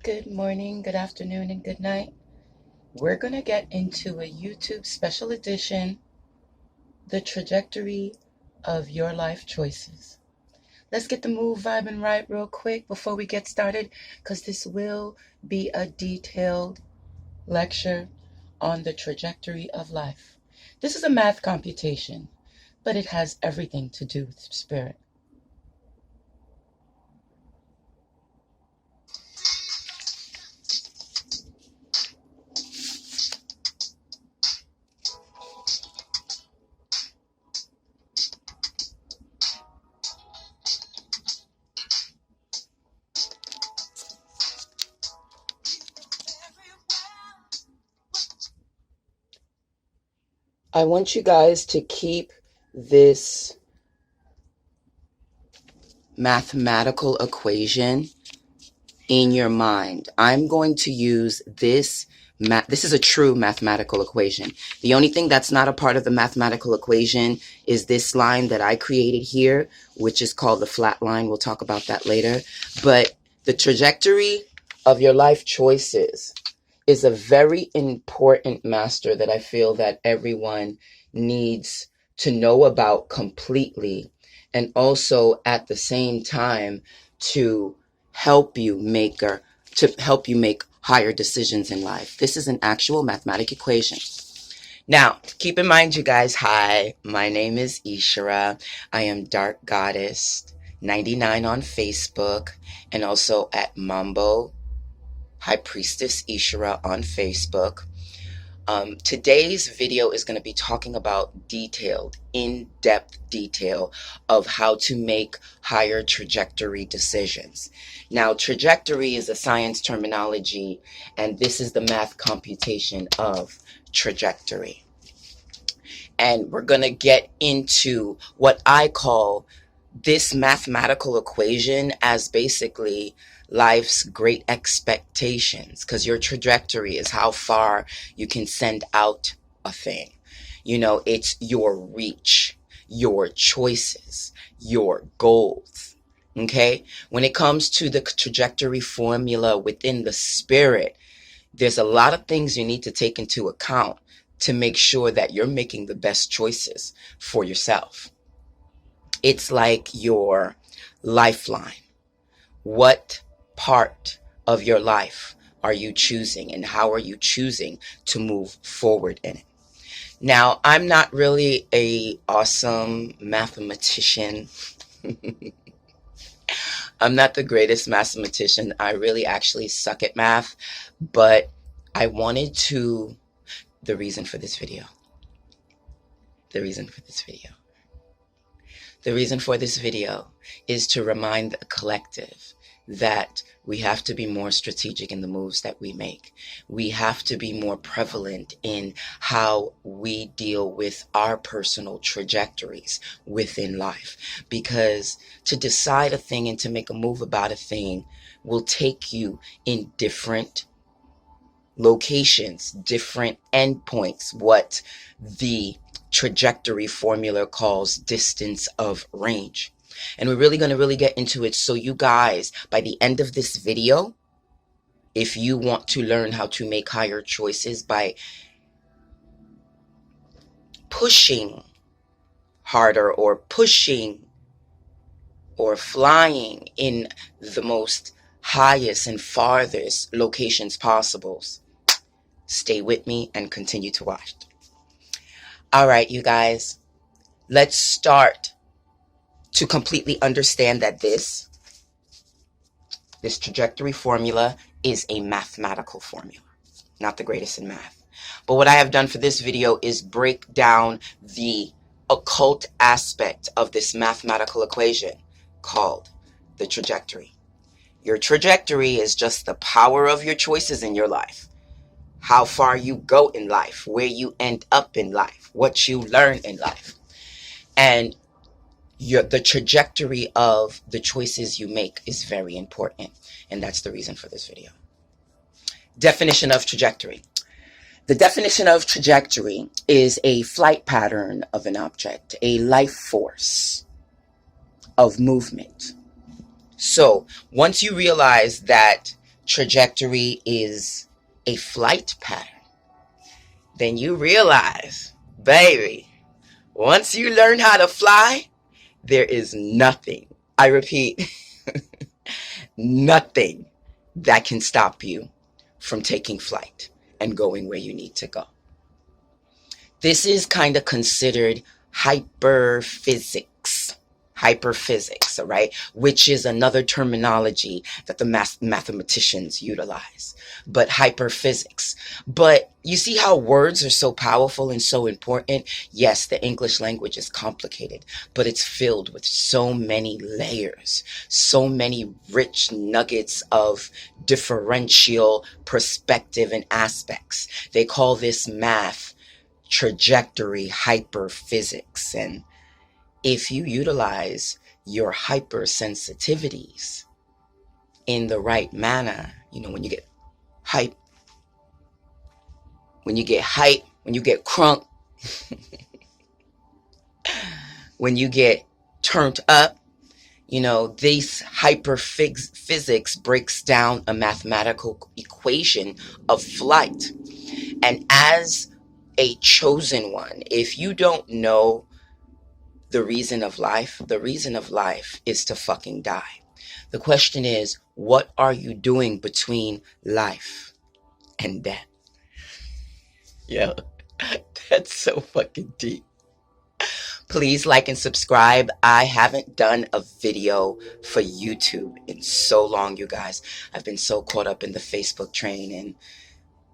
Good morning, good afternoon, and good night. We're going to get into a YouTube special edition, The Trajectory of Your Life Choices. Let's get the mood vibing right real quick before we get started, because this will be a detailed lecture on the trajectory of life. This is a math computation, but it has everything to do with spirit. I want you guys to keep this mathematical equation in your mind. I'm going to use this. This is a true mathematical equation. The only thing that's not a part of the mathematical equation is this line that I created here, which is called the flat line. We'll talk about that later. But the trajectory of your life choices is a very important master that I feel that everyone needs to know about completely, and also at the same time to help you make higher decisions in life. This is an actual mathematical equation. Now, keep in mind, you guys, hi, my name is Ishara. I am Dark Goddess 99 on Facebook, and also at Mambo High Priestess Ishara on Facebook. Today's video is going to be talking about in-depth detail of how to make higher trajectory decisions. Now, trajectory is a science terminology, and this is the math computation of trajectory. And we're going to get into what I call this mathematical equation as basically life's great expectations, because your trajectory is how far you can send out a thing. You know, it's your reach, your choices, your goals. Okay? When it comes to the trajectory formula within the spirit, there's a lot of things you need to take into account to make sure that you're making the best choices for yourself. It's like your lifeline. What part of your life are you choosing, and how are you choosing to move forward in it? Now, I'm not really a awesome mathematician. I'm not the greatest mathematician. I really actually suck at math, but I wanted to, the reason for this video is to remind the collective that we have to be more strategic in the moves that we make. We have to be more prevalent in how we deal with our personal trajectories within life. Because to decide a thing and to make a move about a thing will take you in different locations, different endpoints, what the trajectory formula calls distance of range. And we're really going to get into it. So you guys, by the end of this video, if you want to learn how to make higher choices by pushing harder or pushing or flying in the most highest and farthest locations possible, stay with me and continue to watch. All right, you guys, let's start to completely understand that this trajectory formula is a mathematical formula, not the greatest in math. But what I have done for this video is break down the occult aspect of this mathematical equation called the trajectory. Your trajectory is just the power of your choices in your life. How far you go in life, where you end up in life, what you learn in life. And the trajectory of the choices you make is very important. And that's the reason for this video. Definition of trajectory. The definition of trajectory is a flight pattern of an object, a life force of movement. So once you realize that trajectory is a flight pattern, then you realize, baby, once you learn how to fly, there is nothing, I repeat, nothing that can stop you from taking flight and going where you need to go. This is kind of considered hyperphysics, all right, which is another terminology that the mathematicians utilize, but hyperphysics. But you see how words are so powerful and so important? Yes, the English language is complicated, but it's filled with so many layers, so many rich nuggets of differential perspective and aspects. They call this math trajectory hyperphysics. And if you utilize your hypersensitivities in the right manner, you know, when you get hype, when you get crunk, when you get turned up, you know, this hyperphysics breaks down a mathematical equation of flight. And as a chosen one, if you don't know the reason of life is to fucking die. The question is, what are you doing between life and death? Yeah, that's so fucking deep. Please like and subscribe. I haven't done a video for YouTube in so long, you guys. I've been so caught up in the Facebook train and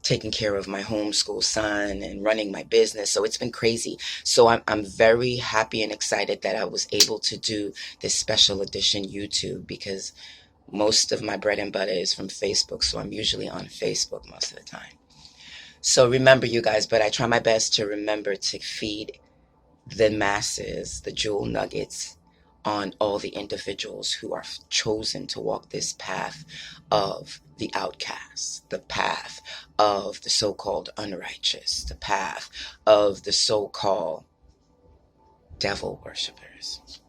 taking care of my homeschool son and running my business. So it's been crazy. So I'm very happy and excited that I was able to do this special edition YouTube, because most of my bread and butter is from Facebook. So I'm usually on Facebook most of the time. So remember, you guys, but I try my best to remember to feed the masses, the jewel nuggets, on all the individuals who are chosen to walk this path of the outcast, the path of the so-called unrighteous, the path of the so-called devil worshippers.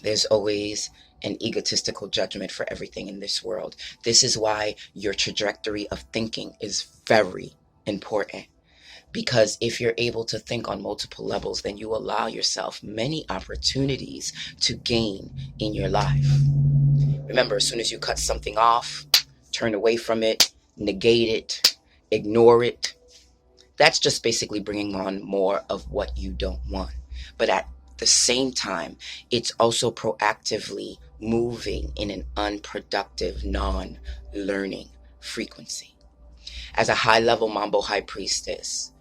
There's always an egotistical judgment for everything in this world. This is why your trajectory of thinking is very important. Because if you're able to think on multiple levels, then you allow yourself many opportunities to gain in your life. Remember, as soon as you cut something off, turn away from it, negate it, ignore it, that's just basically bringing on more of what you don't want. But at the same time, it's also proactively moving in an unproductive, non-learning frequency. As a high-level Mambo High Priestess,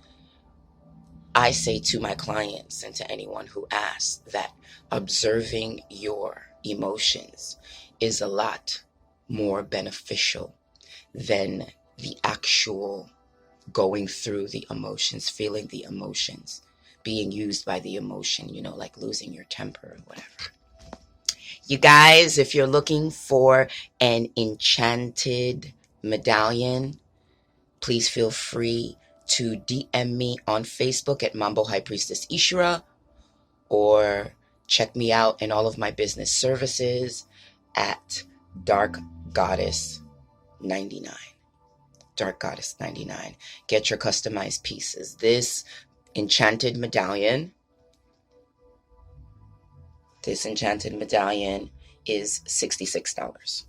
I say to my clients and to anyone who asks that observing your emotions is a lot more beneficial than the actual going through the emotions, feeling the emotions, being used by the emotion, you know, like losing your temper or whatever. You guys, if you're looking for an enchanted medallion, please feel free to DM me on Facebook at Mambo High Priestess Ishra, or check me out in all of my business services at Dark Goddess 99. Dark Goddess 99. Get your customized pieces. This enchanted medallion is $66.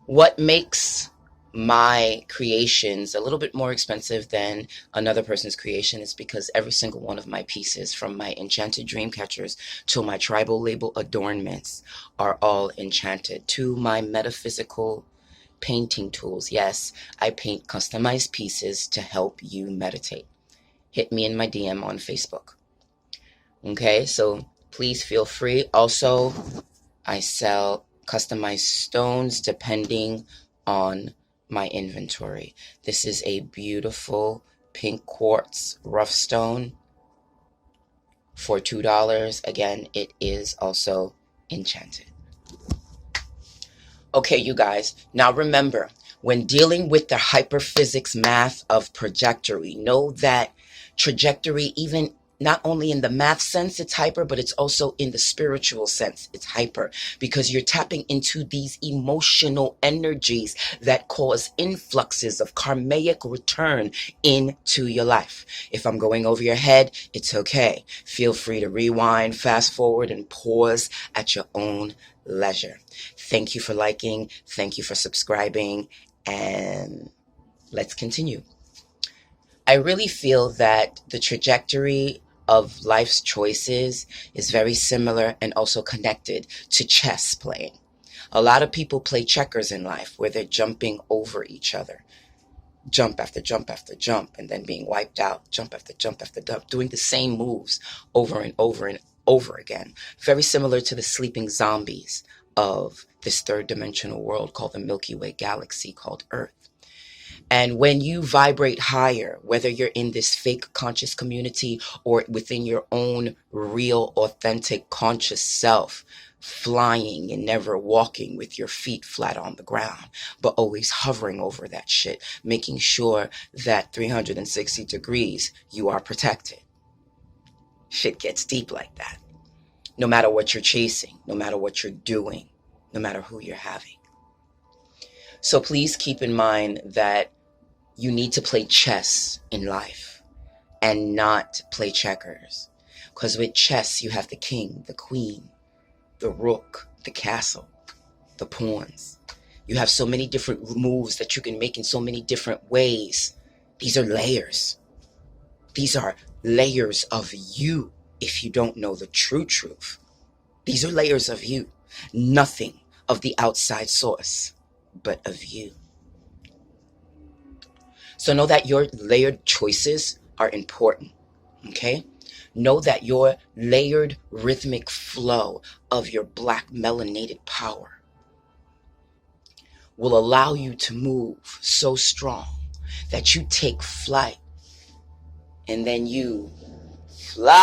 What makes my creations a little bit more expensive than another person's creation is because every single one of my pieces, from my enchanted dream catchers to my tribal label adornments, are all enchanted. To my metaphysical painting tools, yes, I paint customized pieces to help you meditate. Hit me in my DM on Facebook. Okay, so please feel free. Also, I sell customized stones depending on my inventory. This is a beautiful pink quartz rough stone for $2. Again, it is also enchanted. Okay, you guys, now remember, when dealing with the hyperphysics math of trajectory, know that trajectory, even not only in the math sense it's hyper, but it's also in the spiritual sense it's hyper, because you're tapping into these emotional energies that cause influxes of karmic return into your life. If I'm going over your head, it's okay. Feel free to rewind, fast forward, and pause at your own leisure. Thank you for liking. Thank you for subscribing. And let's continue. I really feel that the trajectory of life's choices is very similar and also connected to chess playing. A lot of people play checkers in life where they're jumping over each other. Jump after jump after jump, and then being wiped out. Jump after jump after jump, doing the same moves over and over and over again. Very similar to the sleeping zombies of this third dimensional world called the Milky Way galaxy called Earth. And when you vibrate higher, whether you're in this fake conscious community or within your own real, authentic, conscious self, flying and never walking with your feet flat on the ground, but always hovering over that shit, making sure that 360 degrees you are protected. Shit gets deep like that. No matter what you're chasing, no matter what you're doing, no matter who you're having. So please keep in mind that you need to play chess in life and not play checkers. Because with chess, you have the king, the queen, the rook, the castle, the pawns. You have so many different moves that you can make in so many different ways. These are layers. These are layers of you if you don't know the true truth. These are layers of you. Nothing of the outside source, but of you. So know that your layered choices are important, okay? Know that your layered rhythmic flow of your black melanated power will allow you to move so strong that you take flight and then you fly.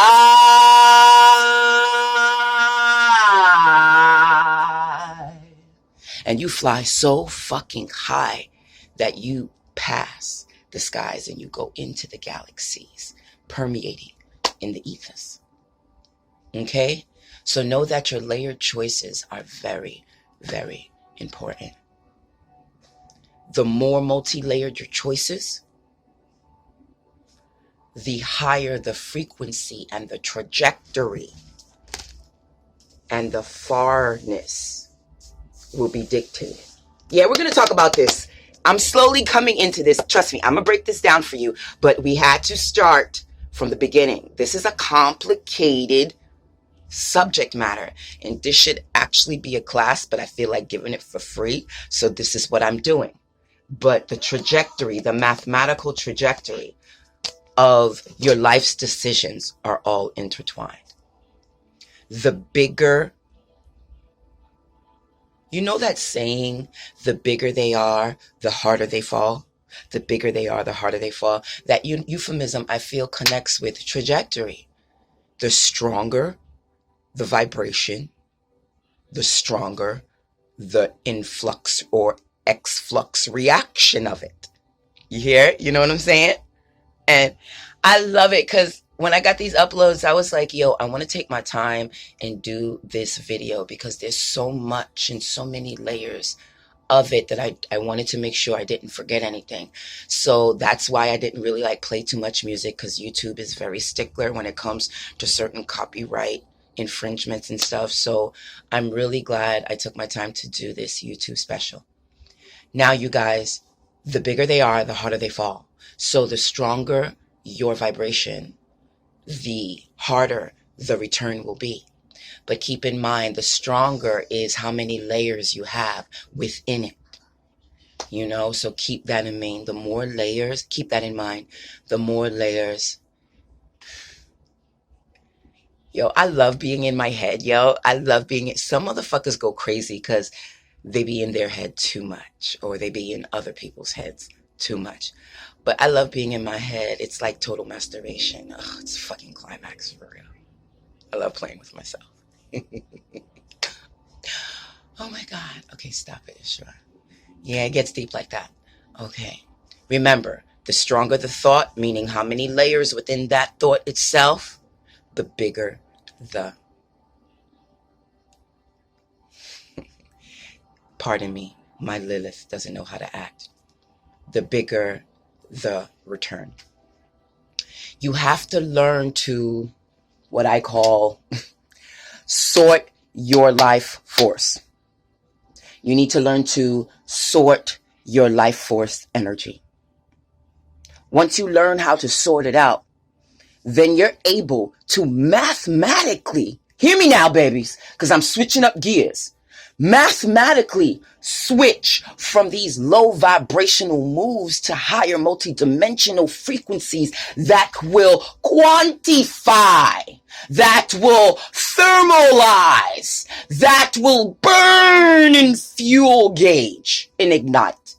And you fly so fucking high that you pass the skies and you go into the galaxies, permeating in the ethers. Okay? So know that your layered choices are very, very important. The more multi-layered your choices, the higher the frequency and the trajectory and the farness will be dictated. Yeah, we're going to talk about this. I'm slowly coming into this. Trust me, I'm going to break this down for you. But we had to start from the beginning. This is a complicated subject matter. And this should actually be a class, but I feel like giving it for free. So this is what I'm doing. But the trajectory, the mathematical trajectory of your life's decisions are all intertwined. The bigger, you know that saying, the bigger they are, the harder they fall? The bigger they are, the harder they fall. That euphemism, I feel, connects with trajectory. The stronger the vibration, the stronger the influx or exflux reaction of it. You hear? You know what I'm saying? And I love it because when I got these uploads, I was like, yo, I want to take my time and do this video because there's so much and so many layers of it that I wanted to make sure I didn't forget anything. So that's why I didn't really play too much music, because YouTube is very stickler when it comes to certain copyright infringements and stuff. So I'm really glad I took my time to do this YouTube special. Now, you guys, the bigger they are, the harder they fall. So the stronger your vibration, the harder the return will be. But keep in mind, the stronger is how many layers you have within it. You know, so keep that in mind. The more layers, keep that in mind. The more layers. Yo, I love being in my head, yo. I love being some motherfuckers go crazy because they be in their head too much, or they be in other people's heads too much. But I love being in my head. It's like total masturbation. Ugh, it's fucking climax for real. I love playing with myself. Oh my God. Okay, stop it, Ishra. Yeah, it gets deep like that. Okay. Remember, the stronger the thought, meaning how many layers within that thought itself, the bigger the, pardon me, my Lilith doesn't know how to act, the bigger the return. You have to learn to, what I call, sort your life force. You need to learn to sort your life force energy. Once you learn how to sort it out, then you're able to mathematically, hear me now, babies, because I'm switching up gears, mathematically switch from these low vibrational moves to higher multidimensional frequencies that will quantify, that will thermalize, that will burn and fuel gauge and ignite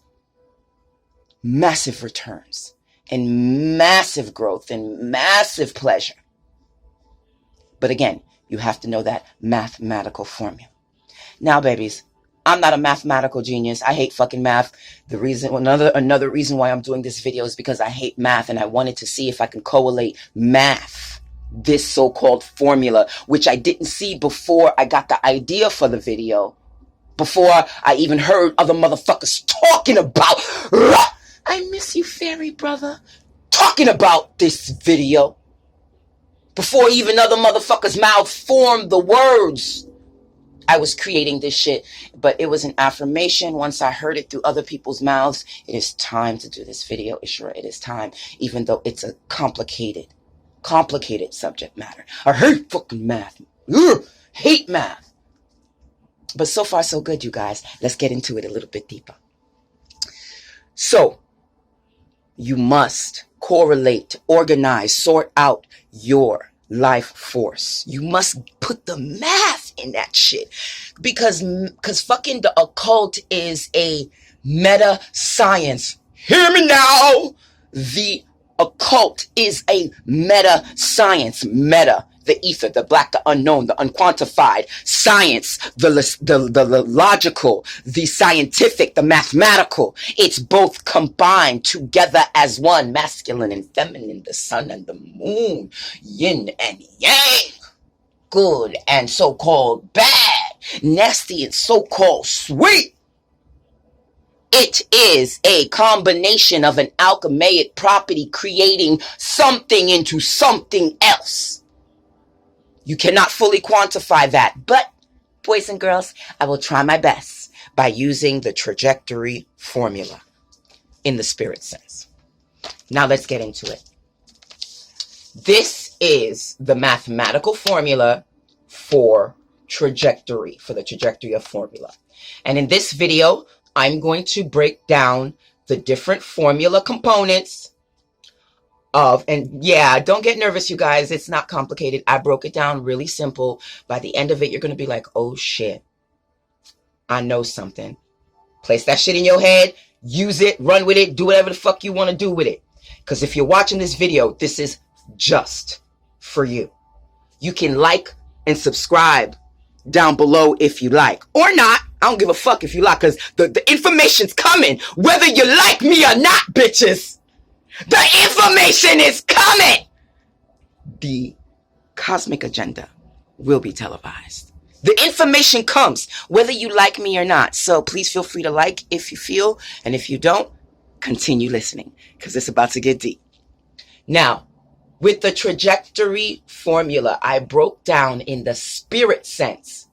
massive returns and massive growth and massive pleasure. But again, you have to know that mathematical formula. Now, babies, I'm not a mathematical genius. I hate fucking math. The reason, another reason why I'm doing this video is because I hate math, and I wanted to see if I can correlate math, this so-called formula, which I didn't see before I got the idea for the video, before I even heard other motherfuckers talking about, I miss you, fairy brother, talking about this video, before even other motherfuckers' mouth formed the words. I was creating this shit, but it was an affirmation. Once I heard it through other people's mouths, it is time to do this video, Ishra. It is time, even though it's a complicated subject matter. I hate fucking math. Ugh, hate math. But so far, so good, you guys. Let's get into it a little bit deeper. So, you must correlate, organize, sort out your life force. You must put the math in that shit, because fucking the occult is a meta science. Hear me now. The occult is a meta science. Meta, the ether, the black, the unknown, the unquantified. Science, the logical, the scientific, the mathematical. It's both combined together as one. Masculine and feminine, the sun and the moon, yin and yang, good and so-called bad, nasty and so-called sweet. It is a combination of an alchemaic property creating something into something else. You cannot fully quantify that, but boys and girls, I will try my best by using the trajectory formula in the spirit sense. Now let's get into it. This is the mathematical formula for trajectory, for the trajectory of formula. And in this video, I'm going to break down the different formula components of, and yeah, don't get nervous, you guys. It's not complicated. I broke it down really simple. By the end of it, you're going to be like, oh shit, I know something. Place that shit in your head, use it, run with it, do whatever the fuck you want to do with it. Because if you're watching this video, this is just for you. You can like and subscribe down below if you like, or not. I don't give a fuck if you like, because the information's coming, whether you like me or not, bitches. The information is coming. The cosmic agenda will be televised. The information comes, whether you like me or not. So please feel free to like if you feel, and if you don't, continue listening, because it's about to get deep. Now, with the trajectory formula, I broke down in the spirit sense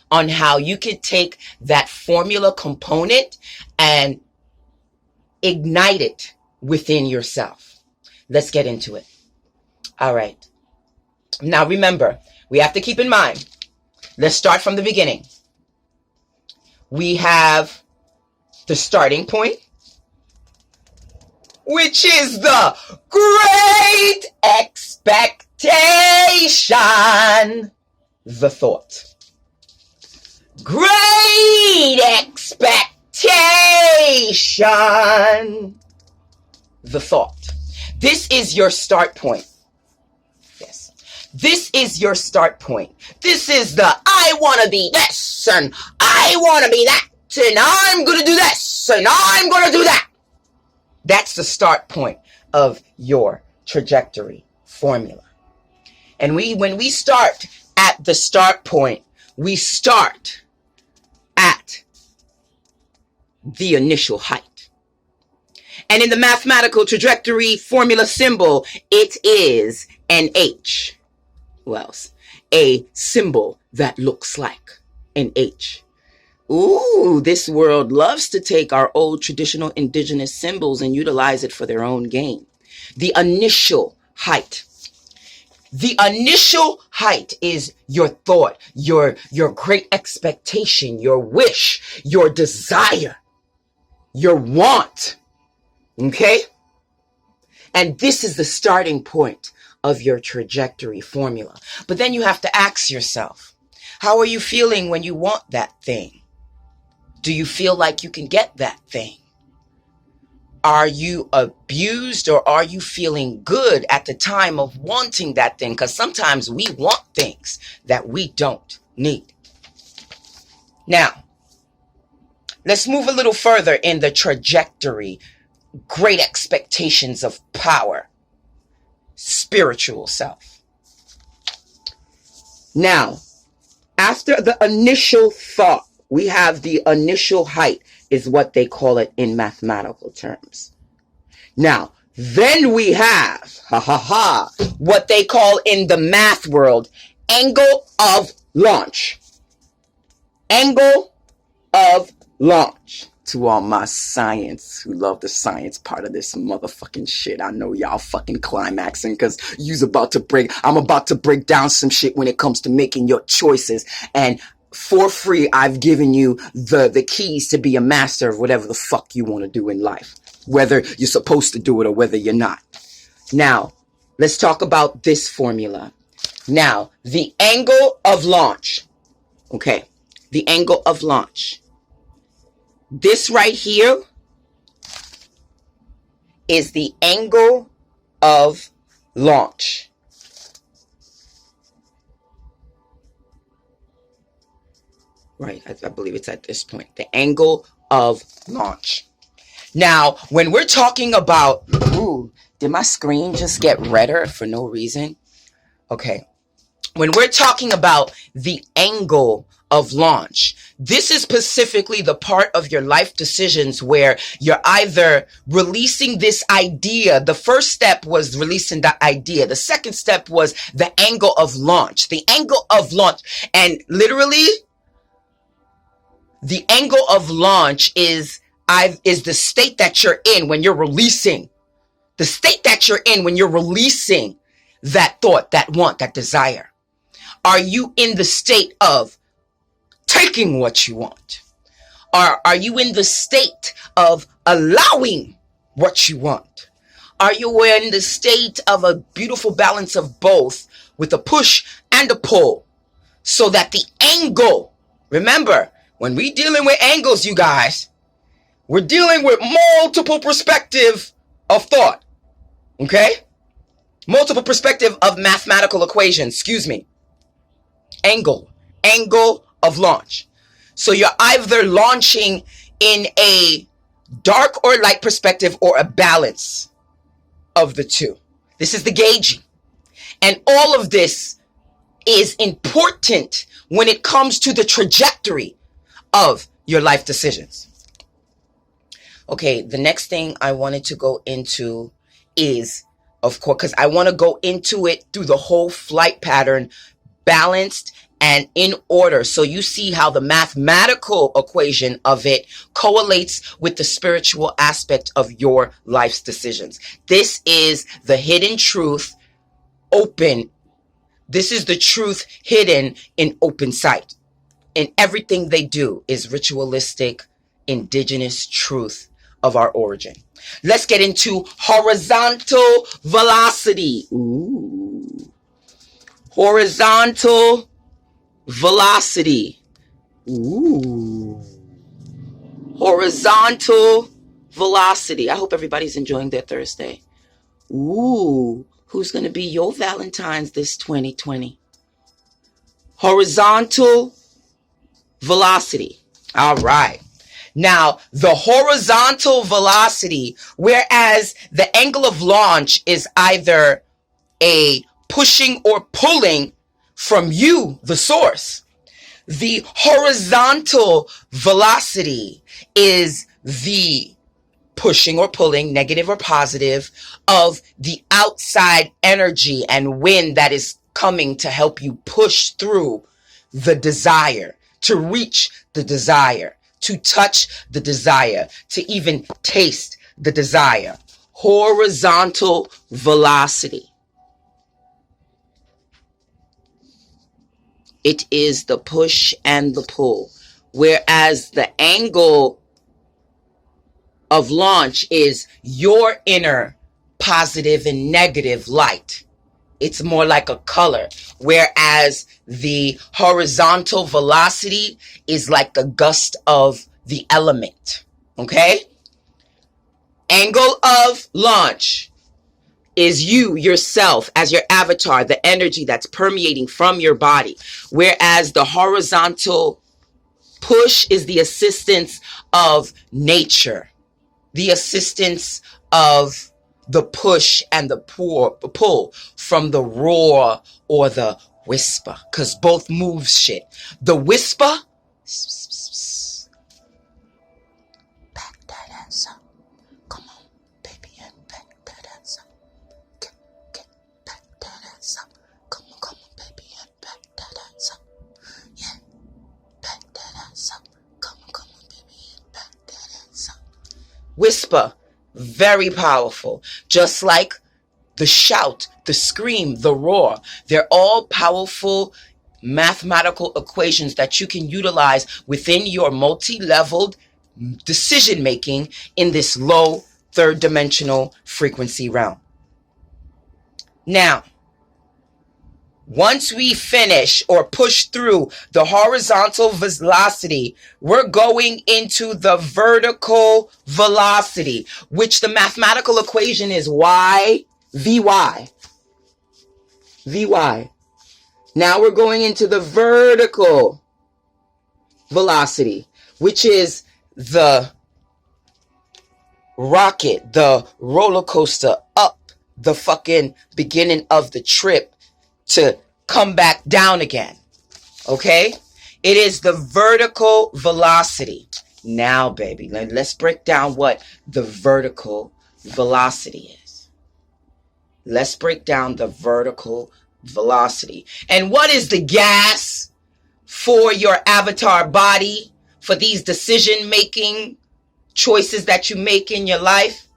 on how you could take that formula component and ignite it within yourself. Let's get into it. All right. Now remember, we have to keep in mind, let's start from the beginning. We have the starting point, which is the great expectation, the thought. Great expectation, the thought. This is your start point. Yes. This is your start point. This is the I want to be this, and I want to be that, and I'm going to do this, and I'm going to do that. That's the start point of your trajectory formula. And when we start at the start point, we start at the initial height. And in the mathematical trajectory formula symbol, it is an H. Who else? A symbol that looks like an H. Ooh, this world loves to take our old traditional indigenous symbols and utilize it for their own gain. The initial height. The initial height is your thought, your great expectation, your wish, your desire, your want. Okay? And this is the starting point of your trajectory formula. But then you have to ask yourself, how are you feeling when you want that thing? Do you feel like you can get that thing? Are you abused, or are you feeling good at the time of wanting that thing? Because sometimes we want things that we don't need. Now, let's move a little further in the trajectory. Great expectations of power. Spiritual self. Now, after the initial thought, we have the initial height, is what they call it in mathematical terms. Now, then we have, what they call in the math world, angle of launch. Angle of launch. To all my science who love the science part of this motherfucking shit. I know y'all fucking climaxing because I'm about to break down some shit when it comes to making your choices. And for free, I've given you the keys to be a master of whatever the fuck you want to do in life. Whether you're supposed to do it or whether you're not. Now, let's talk about this formula. Now, the angle of launch. Okay, the angle of launch. This right here is the angle of launch. Right, I believe it's at this point. The angle of launch. Now, when we're talking about... Ooh, did my screen just get redder for no reason? Okay. When we're talking about the angle of launch, this is specifically the part of your life decisions where you're either releasing this idea. The first step was releasing the idea. The second step was the angle of launch. The angle of launch. And literally... the angle of launch is the state that you're in when you're releasing. The state that you're in when you're releasing that thought, that want, that desire. Are you in the state of taking what you want? Or are you in the state of allowing what you want? Are you in the state of a beautiful balance of both with a push and a pull? So that the angle, remember, when we dealing with angles, you guys, we're dealing with multiple perspective of thought. Okay? Multiple perspective of mathematical equations. Excuse me. Angle of launch. So you're either launching in a dark or light perspective or a balance of the two. This is the gauging. And all of this is important when it comes to the trajectory of your life decisions. Okay, the next thing I wanted to go into is, of course, because I want to go into it through the whole flight pattern, balanced and in order. So you see how the mathematical equation of it correlates with the spiritual aspect of your life's decisions. This is the hidden truth open. This is the truth hidden in open sight. And everything they do is ritualistic, indigenous truth of our origin. Let's get into horizontal velocity. Ooh. Horizontal velocity. Ooh. Horizontal velocity. I hope everybody's enjoying their Thursday. Ooh. Who's going to be your Valentine's this 2020? Horizontal velocity. All right. Now, the horizontal velocity, whereas the angle of launch is either a pushing or pulling from you, the source. The horizontal velocity is the pushing or pulling, negative or positive, of the outside energy and wind that is coming to help you push through the desire, to reach the desire, to touch the desire, to even taste the desire. Horizontal velocity. It is the push and the pull. Whereas the angle of launch is your inner positive and negative light. It's more like a color. Whereas the horizontal velocity is like the gust of the element. Okay? Angle of launch is you, yourself, as your avatar, the energy that's permeating from your body. Whereas the horizontal push is the assistance of nature, the assistance of the push and the pull from the roar or the whisper, because both move shit. The whisper, back that ass up. Come on, baby, and back that ass up. Get back that ass up. Come on, baby, and back that ass up. Yeah, back that ass up. Come on, baby, and back that ass up. Whisper, very powerful. Just like the shout, the scream, the roar. They're all powerful mathematical equations that you can utilize within your multi-leveled decision making in this low third dimensional frequency realm. Now, once we finish or push through the horizontal velocity, we're going into the vertical velocity, which the mathematical equation is y, vy. Vy. Now we're going into the vertical velocity, which is the rocket, the roller coaster up the fucking beginning of the trip to come back down again. Okay? It is the vertical velocity. Now, baby, let's break down what the vertical velocity is. Let's break down the vertical velocity. And what is the gas for your avatar body, for these decision-making choices that you make in your life?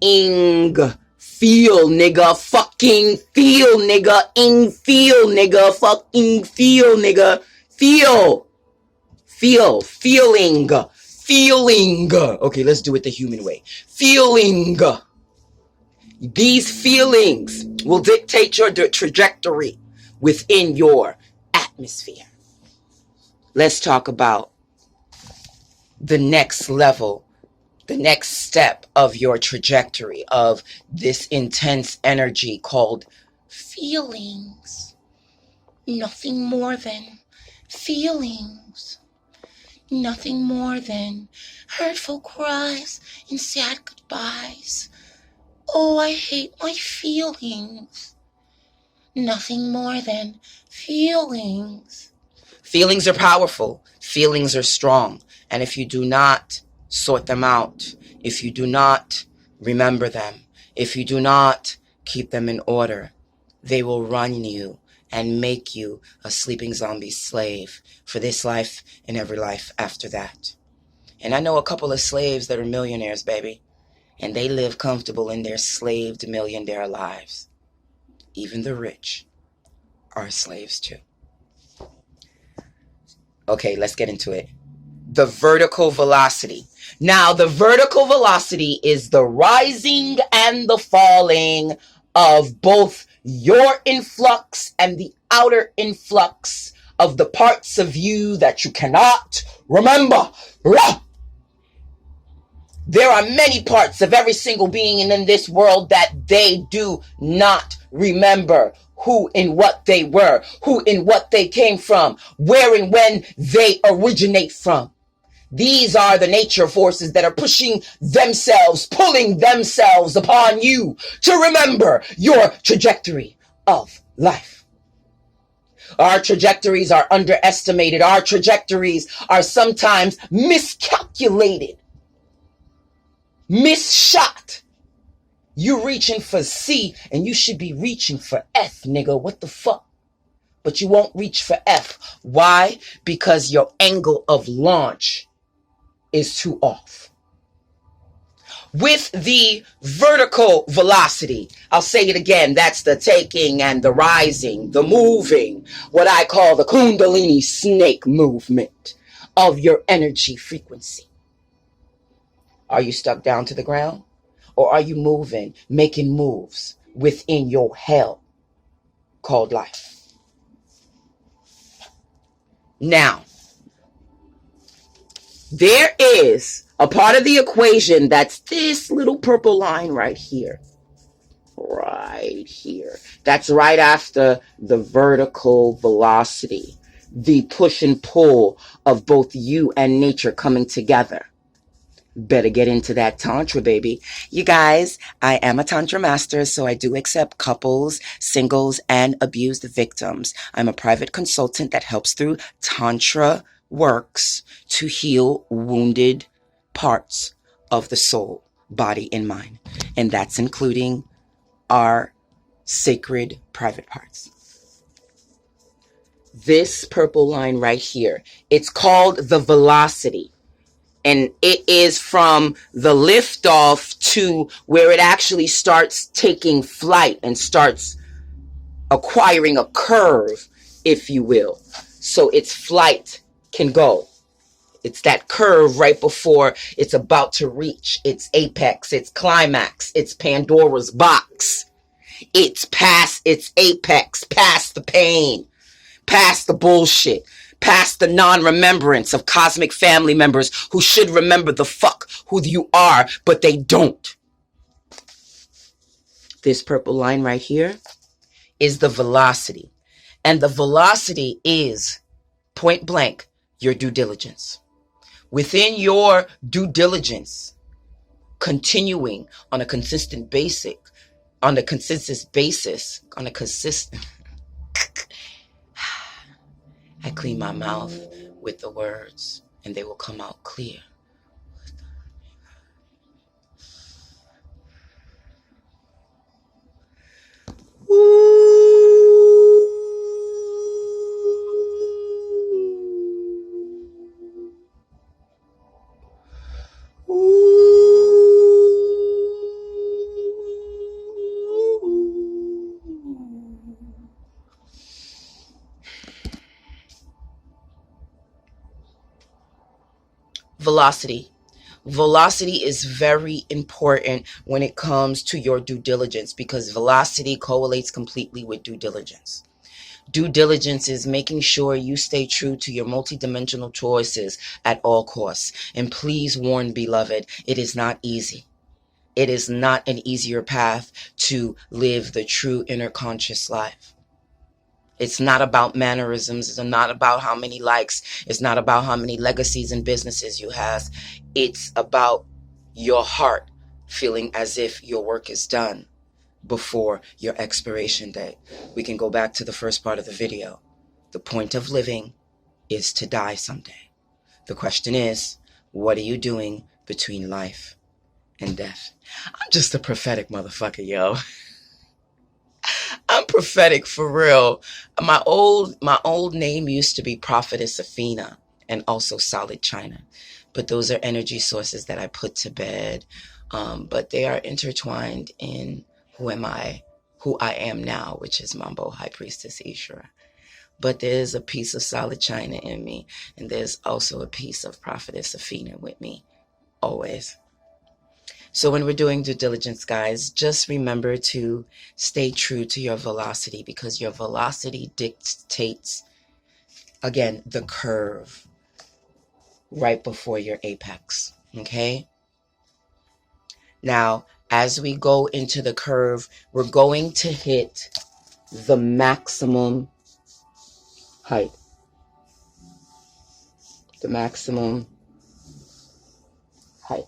Feel, nigga. Fucking feel, nigga. Feel, nigga. Fucking feel, nigga. Feel. Feeling. Okay, let's do it the human way. Feeling. These feelings will dictate your trajectory within your atmosphere. Let's talk about the next level, the next step of your trajectory of this intense energy called feelings. Nothing more than feelings. Nothing more than hurtful cries and sad goodbyes. Oh, I hate my feelings. Nothing more than feelings. Feelings are powerful. Feelings are strong. And if you do not sort them out, if you do not remember them, if you do not keep them in order, they will run you and make you a sleeping zombie slave for this life and every life after that. And I know a couple of slaves that are millionaires, baby, and they live comfortable in their slaved millionaire lives. Even the rich are slaves too. Okay, let's get into it. The vertical velocity. Now, the vertical velocity is the rising and the falling of both your influx and the outer influx of the parts of you that you cannot remember. There are many parts of every single being in this world that they do not remember who and what they were, who and what they came from, where and when they originate from. These are the nature forces that are pushing themselves, pulling themselves upon you to remember your trajectory, of life. Our trajectories are underestimated. Our trajectories are sometimes miscalculated, misshot. You're reaching for C and you should be reaching for F, nigga. What the fuck? But you won't reach for F. Why? Because your angle of launch is too off. With the vertical velocity, I'll say it again, that's the taking and the rising, the moving, what I call the Kundalini snake movement of your energy frequency. Are you stuck down to the ground? Or are you moving, making moves within your hell called life? Now, there is a part of the equation that's this little purple line right here. Right here. That's right after the vertical velocity, the push and pull of both you and nature coming together. Better get into that Tantra, baby. You guys, I am a Tantra master, so I do accept couples, singles, and abused victims. I'm a private consultant that helps through Tantra works to heal wounded parts of the soul, body, and mind. And that's including our sacred private parts. This purple line right here, it's called the velocity. And it is from the liftoff to where it actually starts taking flight and starts acquiring a curve, if you will. So its flight can go. It's that curve right before it's about to reach its apex, its climax, its Pandora's box. It's past its apex, past the pain, past the bullshit, past the non-remembrance of cosmic family members who should remember the fuck who you are, but they don't. This purple line right here is the velocity. And the velocity is, point blank, your due diligence. Within your due diligence, continuing on a consistent basis, I clean my mouth with the words and they will come out clear. Velocity. Velocity is very important when it comes to your due diligence because velocity correlates completely with due diligence. Due diligence is making sure you stay true to your multidimensional choices at all costs. And please warn, beloved, it is not easy. It is not an easier path to live the true inner conscious life. It's not about mannerisms. It's not about how many likes. It's not about how many legacies and businesses you have. It's about your heart feeling as if your work is done before your expiration date. We can go back to the first part of the video. The point of living is to die someday. The question is, what are you doing between life and death? I'm just a prophetic motherfucker, yo. I'm prophetic for real. My old name used to be Prophetess Athena and also Solid China. But those are energy sources that I put to bed. But they are intertwined in who I am now, which is Mambo High Priestess Ishra. But there's a piece of Solid China in me. And there's also a piece of Prophetess Athena with me. Always. So when we're doing due diligence, guys, just remember to stay true to your velocity because your velocity dictates, again, the curve right before your apex, okay? Now, as we go into the curve, we're going to hit the maximum height. The maximum height.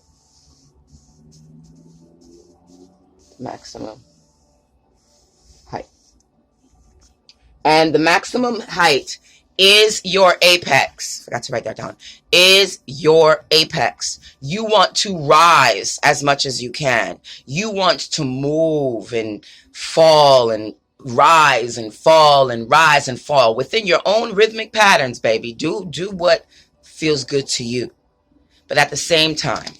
Maximum height. And the maximum height is your apex. Forgot to write that down. Is your apex. You want to rise as much as you can. You want to move and fall and rise and fall and rise and fall within your own rhythmic patterns, baby. Do what feels good to you. But at the same time,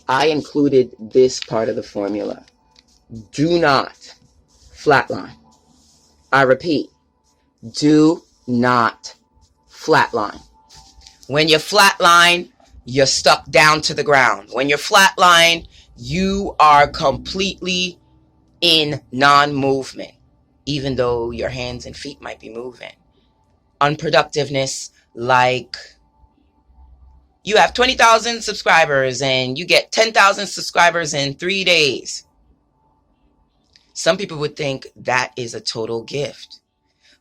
I included this part of the formula. Do not flatline. I repeat, do not flatline. When you flatline, you're stuck down to the ground. When you're flatline, you are completely in non-movement, even though your hands and feet might be moving. Unproductiveness, like you have 20,000 subscribers and you get 10,000 subscribers in 3 days. Some people would think that is a total gift.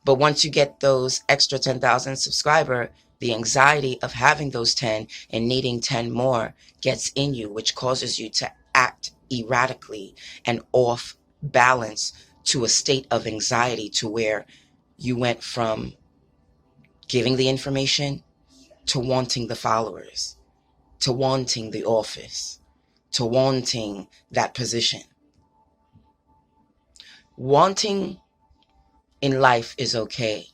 But once you get those extra 10,000 subscriber, the anxiety of having those 10 and needing 10 more gets in you, which causes you to act erratically and off balance to a state of anxiety to where you went from giving the information to wanting the followers, to wanting the office, to wanting that position. Wanting in life is okay,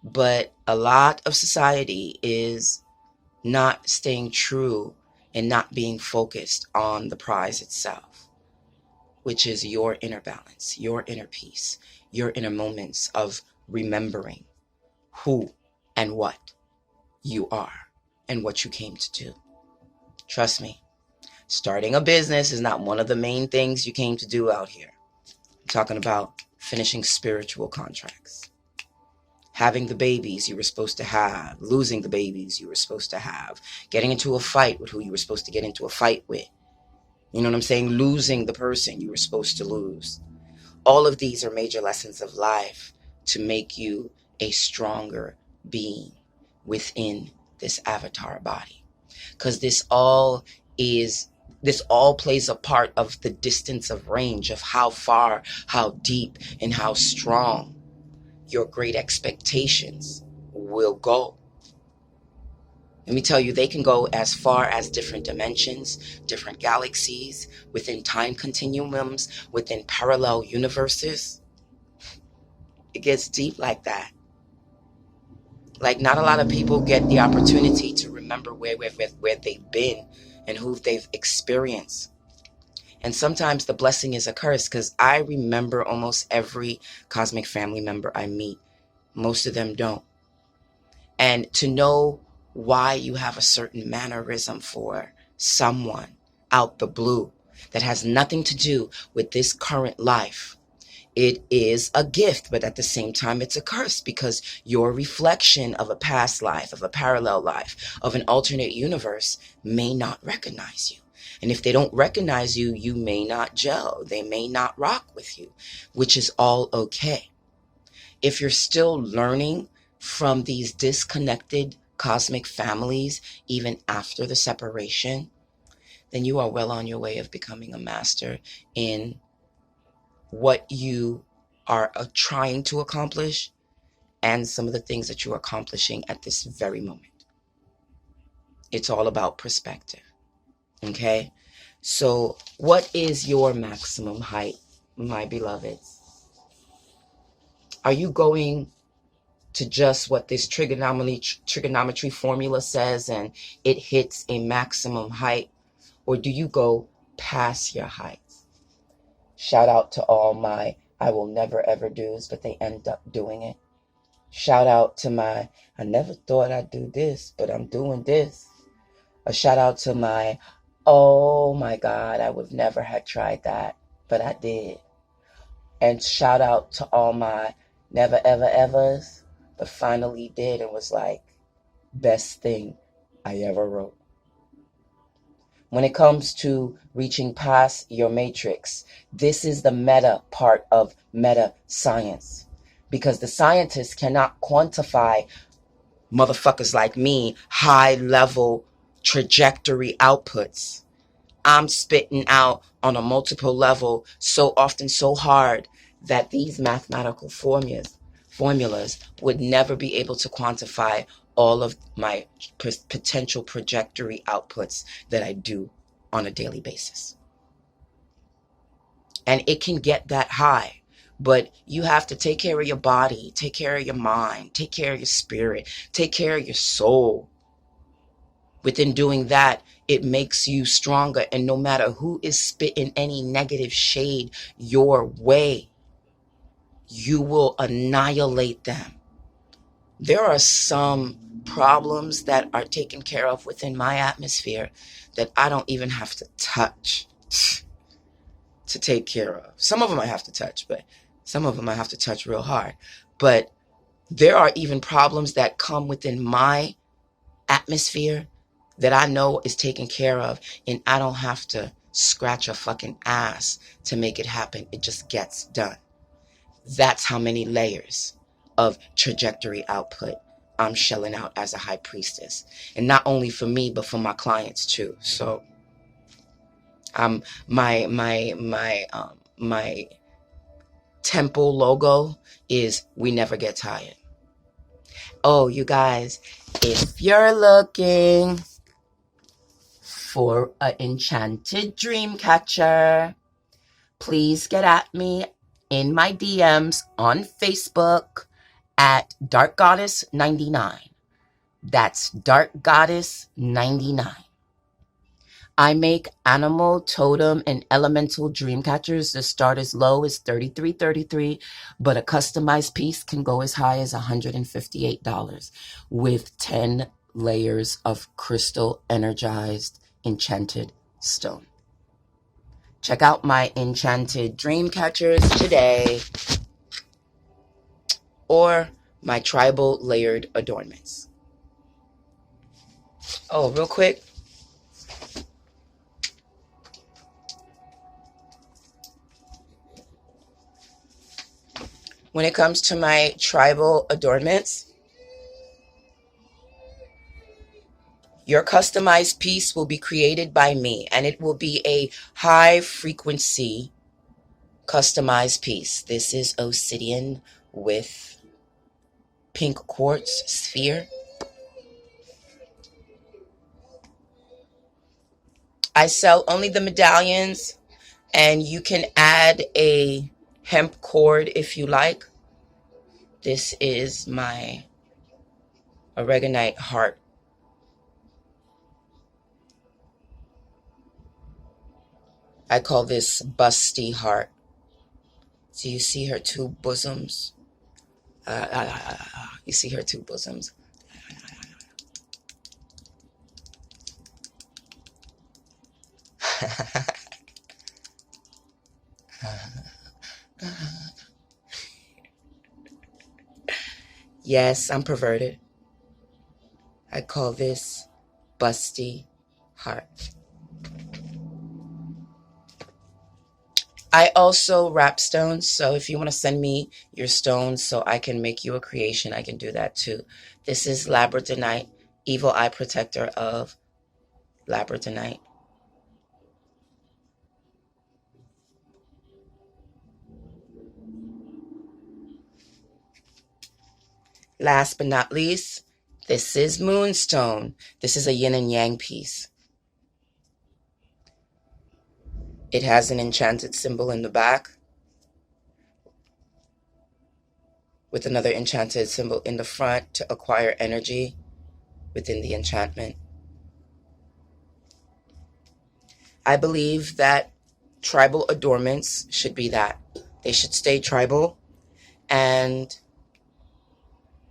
but a lot of society is not staying true and not being focused on the prize itself, which is your inner balance, your inner peace, your inner moments of remembering who and what you are and what you came to do. Trust me, starting a business is not one of the main things you came to do out here. I'm talking about finishing spiritual contracts, having the babies you were supposed to have, losing the babies you were supposed to have, getting into a fight with who you were supposed to get into a fight with. You know what I'm saying? Losing the person you were supposed to lose. All of these are major lessons of life to make you a stronger being within this avatar body. Because this all plays a part of the distance of range of how far, how deep, and how strong your great expectations will go. Let me tell you, they can go as far as different dimensions, different galaxies, within time continuums, within parallel universes. It gets deep like that. Like, not a lot of people get the opportunity to remember where they've been and who they've experienced. And sometimes the blessing is a curse, because I remember almost every cosmic family member I meet. Most of them don't. And to know why you have a certain mannerism for someone out the blue that has nothing to do with this current life, it is a gift, but at the same time, it's a curse, because your reflection of a past life, of a parallel life, of an alternate universe may not recognize you. And if they don't recognize you, you may not gel. They may not rock with you, which is all okay. If you're still learning from these disconnected cosmic families, even after the separation, then you are well on your way of becoming a master in what you are trying to accomplish and some of the things that you're accomplishing at this very moment. It's all about perspective. Okay? So what is your maximum height, my beloveds? Are you going to just what this trigonometry formula says and it hits a maximum height? Or do you go past your height? Shout out to all my I will never ever do's, but they end up doing it. Shout out to my I never thought I'd do this, but I'm doing this. A shout out to my oh my God, I would never have tried that, but I did. And shout out to all my never ever evers, but finally did and was like, best thing I ever wrote. When it comes to reaching past your matrix, this is the meta part of meta science, because the scientists cannot quantify motherfuckers like me high level trajectory outputs. I'm spitting out on a multiple level so often, so hard, that these mathematical formulas formulas would never be able to quantify all of my potential trajectory outputs that I do on a daily basis. And it can get that high, but you have to take care of your body, take care of your mind, take care of your spirit, take care of your soul. Within doing that, it makes you stronger. And no matter who is spitting any negative shade your way, you will annihilate them. There are some problems that are taken care of within my atmosphere that I don't even have to touch to take care of. Some of them I have to touch, but some of them I have to touch real hard. But there are even problems that come within my atmosphere that I know is taken care of, and I don't have to scratch a fucking ass to make it happen. It just gets done. That's how many layers of trajectory output I'm shelling out as a high priestess. And not only for me, but for my clients too. So my temple logo is "We Never Get Tired." Oh, you guys, if you're looking for an enchanted dream catcher, please get at me in my DMs on Facebook at Dark Goddess 99. That's Dark Goddess 99. I make animal, totem, and elemental dream catchers that start as low as $33.33, but a customized piece can go as high as $158 with 10 layers of crystal energized enchanted stone. Check out my enchanted dream catchers today, or my tribal layered adornments. Oh, real quick. When it comes to my tribal adornments, your customized piece will be created by me, and it will be a high frequency customized piece. This is obsidian with pink quartz sphere. I sell only the medallions, and you can add a hemp cord if you like. This is my aragonite heart. I call this busty heart. So you see her two bosoms? You see her two bosoms? Yes, I'm perverted. I call this busty heart. I also wrap stones, so if you want to send me your stones so I can make you a creation, I can do that too. This is labradorite, evil eye protector of labradorite. Last but not least, this is moonstone. This is a yin and yang piece. It has an enchanted symbol in the back with another enchanted symbol in the front to acquire energy within the enchantment. I believe that tribal adornments should be that. They should stay tribal and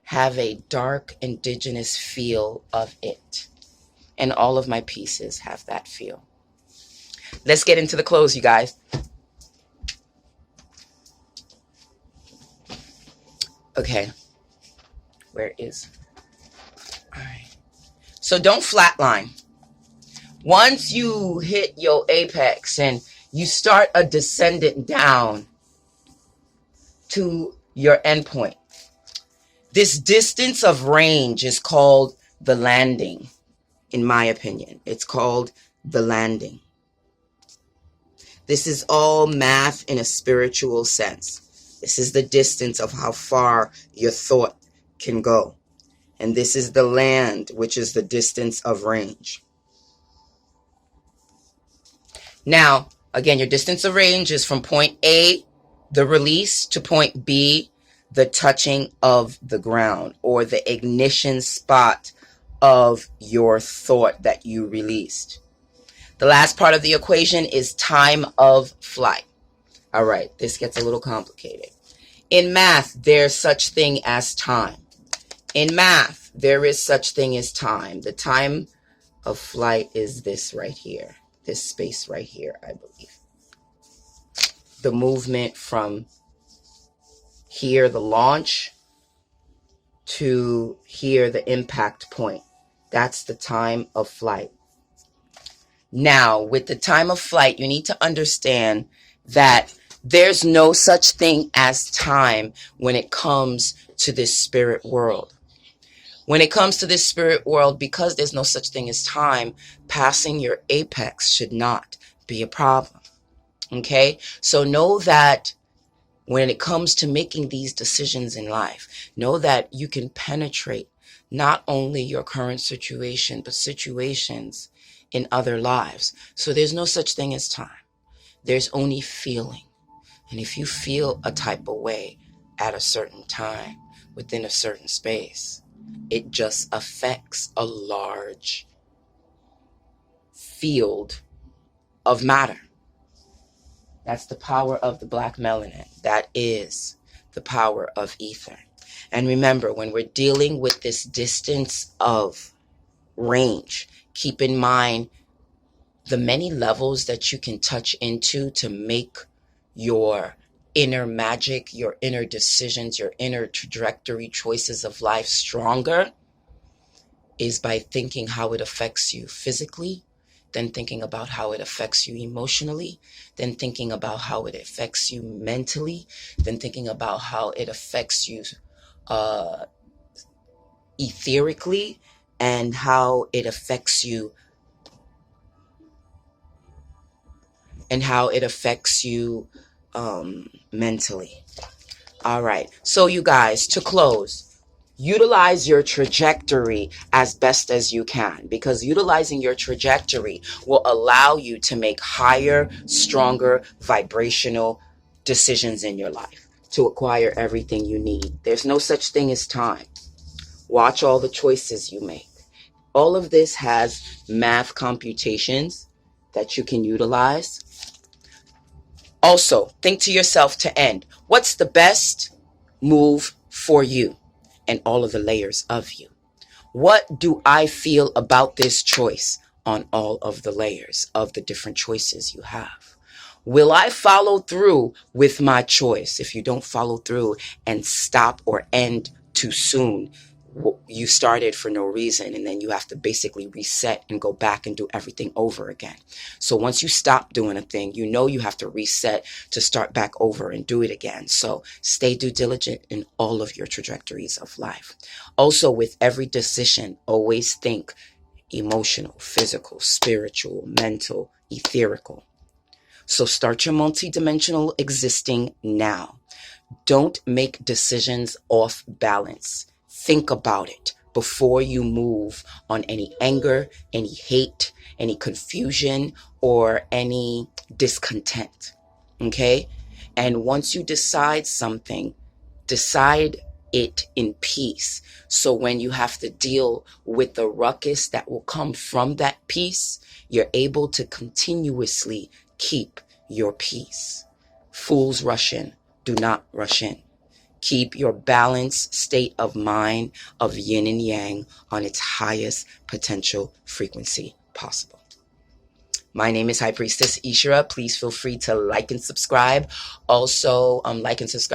have a dark indigenous feel of it. And all of my pieces have that feel. Let's get into the clothes, you guys. Okay. Where is... All right. So don't flatline. Once you hit your apex and you start a descendant down to your endpoint, this distance of range is called the landing, in my opinion. It's called the landing. This is all math in a spiritual sense. This is the distance of how far your thought can go. And this is the land, which is the distance of range. Now, again, your distance of range is from point A, the release, to point B, the touching of the ground, or the ignition spot of your thought that you released. The last part of the equation is time of flight. All right, this gets a little complicated. In math, there's such thing as time. In math, there is such thing as time. The time of flight is this right here, this space right here, I believe. The movement from here, the launch, to here, the impact point. That's the time of flight. Now, with the time of flight, you need to understand that there's no such thing as time when it comes to this spirit world. When it comes to this spirit world, because there's no such thing as time, passing your apex should not be a problem. Okay? So know that when it comes to making these decisions in life, know that you can penetrate not only your current situation, but situations in other lives. So there's no such thing as time. There's only feeling. And if you feel a type of way at a certain time, within a certain space, it just affects a large field of matter. That's the power of the black melanin. That is the power of ether. And remember, when we're dealing with this distance of range, keep in mind the many levels that you can touch into to make your inner magic, your inner decisions, your inner trajectory choices of life stronger is by thinking how it affects you physically, then thinking about how it affects you emotionally, then thinking about how it affects you mentally, then thinking about how it affects you etherically, and how it affects you mentally. All right. So you guys, to close, utilize your trajectory as best as you can, because utilizing your trajectory will allow you to make higher, stronger vibrational decisions in your life to acquire everything you need. There's no such thing as time. Watch all the choices you make. All of this has math computations that you can utilize. Also, think to yourself to end, what's the best move for you and all of the layers of you? What do I feel about this choice on all of the layers of the different choices you have? Will I follow through with my choice? If you don't follow through and stop or end too soon, you started for no reason, and then you have to basically reset and go back and do everything over again. So once you stop doing a thing, you know you have to reset to start back over and do it again. So stay due diligent in all of your trajectories of life. Also, with every decision, always think emotional, physical, spiritual, mental, etherical. So start your multidimensional existing now. Don't make decisions off balance. Think about it before you move on any anger, any hate, any confusion, or any discontent. Okay? And once you decide something, decide it in peace. So when you have to deal with the ruckus that will come from that peace, you're able to continuously keep your peace. Fools rush in. Do not rush in. Keep your balanced state of mind of yin and yang on its highest potential frequency possible. My name is High Priestess Ishra. Please feel free to like and subscribe. Also, like and subscribe